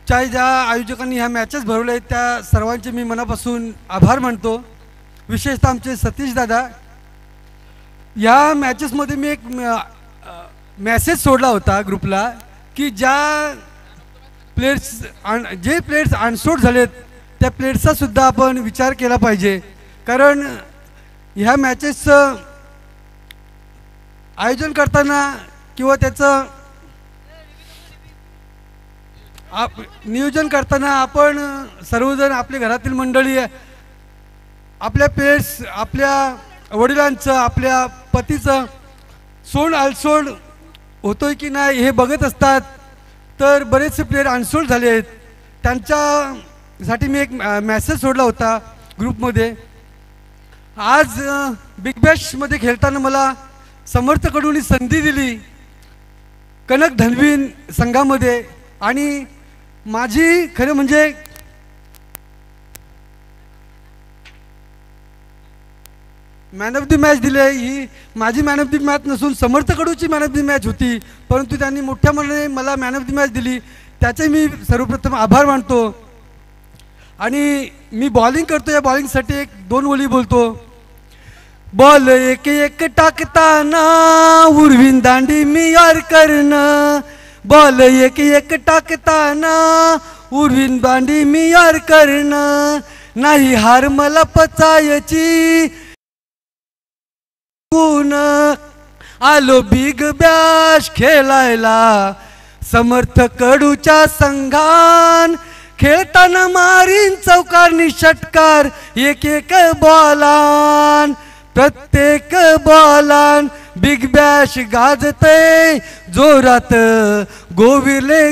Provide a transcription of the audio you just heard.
ज्या आयोजकांनी ह्या मॅचेस भरवल्या आहेत त्या सर्वांचे मी मनापासून आभार मानतो। विशेषतः आमचे सतीश दादा। या मॅचेसमध्ये मी एक मेसेज सोडला होता ग्रुपला की जे प्लेयर्स अनसोल्ड झालेत त्या प्लेयर्सचा सुद्धा आपण विचार केला पाहिजे, कारण ह्या मॅचेसचं आयोजन करताना किंवा त्याचं नियोजन करताना आपण सर्वजण आपल्या घरातील मंडळी आपल्या प्लेयर्स आपल्या वडिलांचं आपल्या पतीचं सोड आलसोड होतोय की नाही हे बघत असतात। तर बरेचसे प्लेयर अनसोल्ड झाले आहेत, त्यांच्यासाठी मी एक मेसेज सोडला होता ग्रुपमध्ये। आज बिग बॅशमध्ये खेळताना मला समर्थकडून संधी दिली कनक धनवीन संघामध्ये, आणि माझी खरं म्हणजे मॅन ऑफ द मॅच दिले। ही माझी मॅन ऑफ द मॅच नसून समर्थकडूची मॅन ऑफ द मॅच होती, परंतु त्यांनी मोठ्या मनाने मला मॅन ऑफ द मॅच दिली, त्याचे मी सर्वप्रथम आभार मानतो। आणि मी बॉलिंग करतो, या बॉलिंगसाठी एक दोन ओळी बोलतो। बॉल एक एक टाकताना उर्विन दांडी मी यार करणं, बॉल एक एक टाकताना उर्विन दांडी मी यार करणं, नाही हार मला पचायची आलो बिग बॅश खेळायला समर्थ कडूच्या संघान, खेळताना मारीन चौकारनी षटकार एक एक बॉलान, प्रत्येक बॉलान बिग बॅश गाजते जोरात गोविले